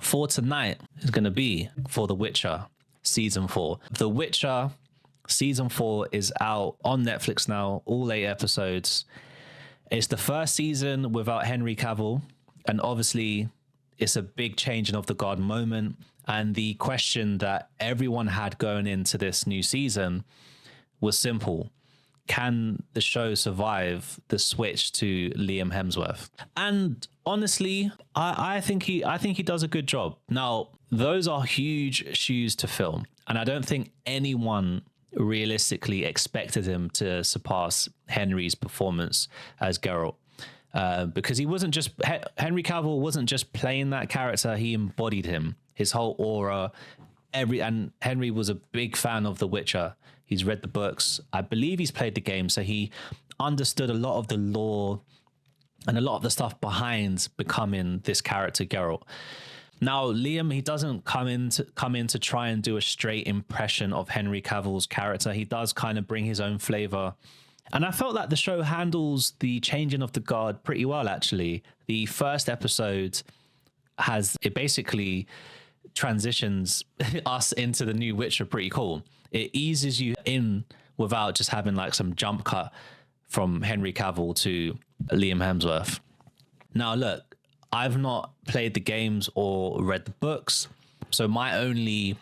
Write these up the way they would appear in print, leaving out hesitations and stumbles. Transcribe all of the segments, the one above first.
for tonight is going to be for The Witcher season 4. The Witcher season 4 is out on Netflix now, all 8 episodes. It's the first season without Henry Cavill, and obviously it's a big changing of the guard moment. And the question that everyone had going into this new season was simple. Can the show survive the switch to Liam Hemsworth? And honestly, I think he does a good job. Now, those are huge shoes to fill, and I don't think anyone realistically expected him to surpass Henry's performance as Geralt, because he wasn't just Henry Cavill wasn't just playing that character; he embodied him, his whole aura, and Henry was a big fan of The Witcher. He's read the books. I believe he's played the game, so he understood a lot of the lore and a lot of the stuff behind becoming this character, Geralt. Now, Liam, he doesn't come in to try and do a straight impression of Henry Cavill's character. He does kind of bring his own flavor. And I felt like the show handles the changing of the guard pretty well, actually. The first episode it basically transitions us into the new Witcher pretty cool. It eases you in without just having like some jump cut from Henry Cavill to Liam Hemsworth. Now, look, I've not played the games or read the books, so my only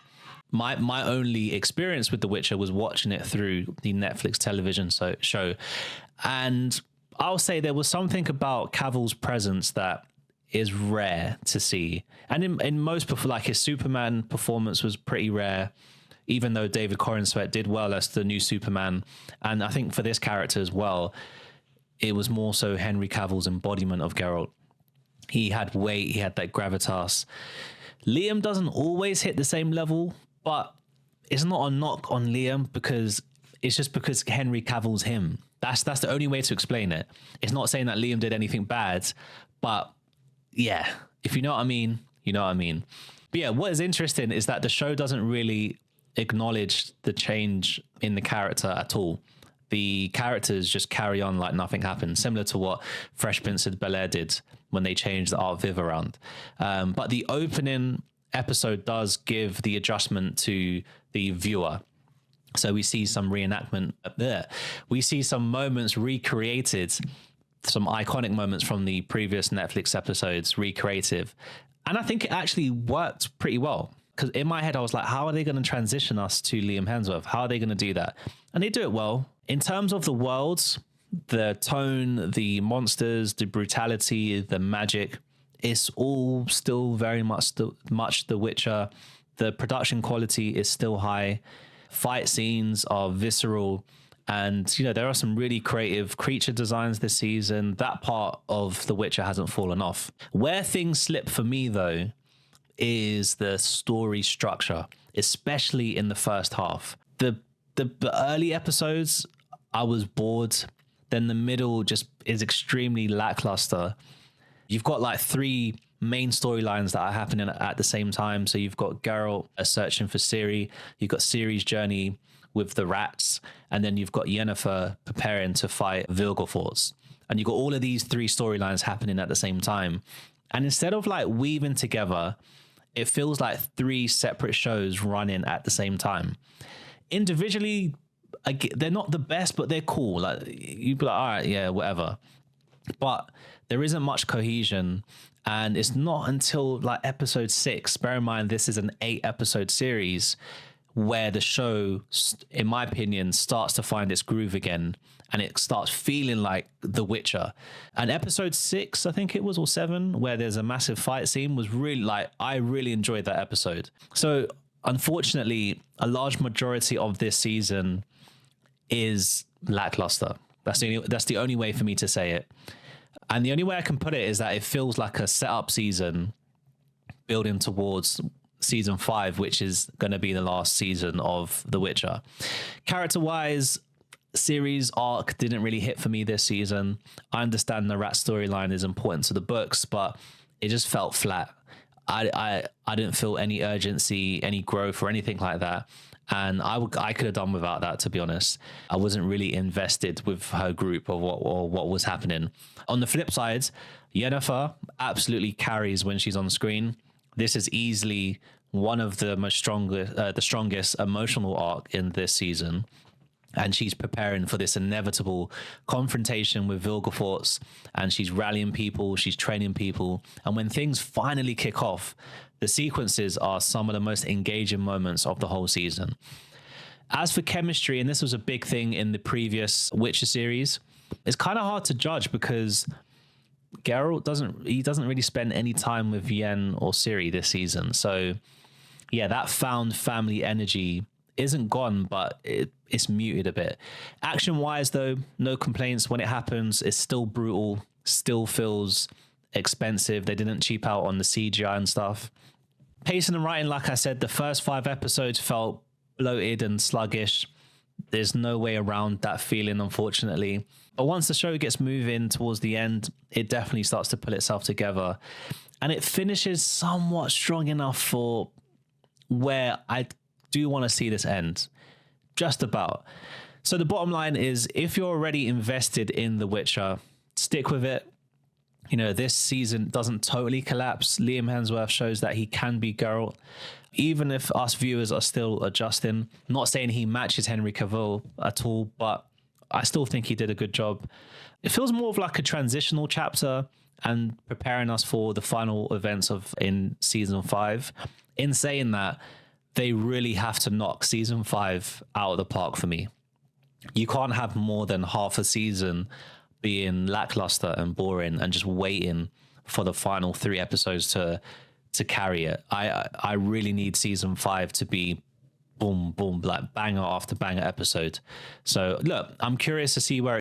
experience with The Witcher was watching it through the Netflix television show. And I'll say there was something about Cavill's presence that is rare to see. And in most, like his Superman performance was pretty rare, even though David Corenswet did well as the new Superman. And I think for this character as well, it was more so Henry Cavill's embodiment of Geralt. He had weight, he had that gravitas. Liam doesn't always hit the same level, but it's not a knock on Liam because it's just because Henry Cavill's him. That's the only way to explain it. It's not saying that Liam did anything bad, but yeah, if you know what I mean, you know what I mean. But yeah, what is interesting is that the show doesn't really acknowledge the change in the character at all. The characters just carry on like nothing happened, similar to what Fresh Prince of Bel-Air did when they changed the Art Viv around. But the opening episode does give the adjustment to the viewer. So we see some reenactment there. We see some moments recreated, some iconic moments from the previous Netflix episodes recreated. And I think it actually worked pretty well. Because in my head, I was like, how are they going to transition us to Liam Hemsworth? How are they going to do that? And they do it well. In terms of the worlds, the tone, the monsters, the brutality, the magic, it's all still very much The Witcher. The production quality is still high. Fight scenes are visceral. And, you know, there are some really creative creature designs this season. That part of The Witcher hasn't fallen off. Where things slip for me, though, is the story structure, especially in the first half. The early episodes, I was bored. Then the middle just is extremely lackluster. You've got like 3 main storylines that are happening at the same time. So you've got Geralt searching for Ciri. You've got Ciri's journey with the rats. And then you've got Yennefer preparing to fight Vilgefortz. And you've got all of these 3 storylines happening at the same time. And instead of like weaving together, it feels like 3 separate shows running at the same time. Individually, they're not the best, but they're cool. Like you'd be like, all right, yeah, whatever. But there isn't much cohesion. And it's not until like episode 6, bear in mind, this is an 8-episode series, where the show, in my opinion, starts to find its groove again. And it starts feeling like The Witcher. And episode 6, I think it was, or 7, where there's a massive fight scene, was really like, I really enjoyed that episode. So unfortunately, a large majority of this season is lackluster. That's the only way for me to say it. And the only way I can put it is that it feels like a setup season building towards season 5, which is going to be the last season of The Witcher. Character-wise, Ciri's arc didn't really hit for me this season. I understand the rat storyline is important to the books, but it just felt flat. I didn't feel any urgency, any growth or anything like that. And I could have done without that, to be honest. I wasn't really invested with her group or what was happening. On the flip side, Yennefer absolutely carries when she's on screen. this is easily one of the the strongest emotional arc in this season. And she's preparing for this inevitable confrontation with Vilgefortz, and she's rallying people, she's training people. And when things finally kick off, the sequences are some of the most engaging moments of the whole season. As for chemistry, and this was a big thing in the previous Witcher series, it's kind of hard to judge because Geralt doesn't really spend any time with Yen or Ciri this season. So yeah, that found family energy isn't gone, but it's muted a bit. Action-wise, though, no complaints. When it happens, it's still brutal, still feels expensive. They didn't cheap out on the CGI and stuff. Pacing and writing, like I said, the first 5 episodes felt bloated and sluggish. There's no way around that feeling, unfortunately. But once the show gets moving towards the end, it definitely starts to pull itself together. And it finishes somewhat strong enough for where I do want to see this end. Just about. So the bottom line is, if you're already invested in The Witcher, stick with it. You know, this season doesn't totally collapse. Liam Hemsworth shows that he can be Geralt, even if us viewers are still adjusting. I'm not saying he matches Henry Cavill at all, but I still think he did a good job. It feels more of like a transitional chapter and preparing us for the final events in season 5. In saying that, they really have to knock season 5 out of the park for me. You can't have more than half a season being lackluster and boring and just waiting for the final 3 episodes to carry it. I really need season 5 to be boom, boom, like banger after banger episode. So look, I'm curious to see where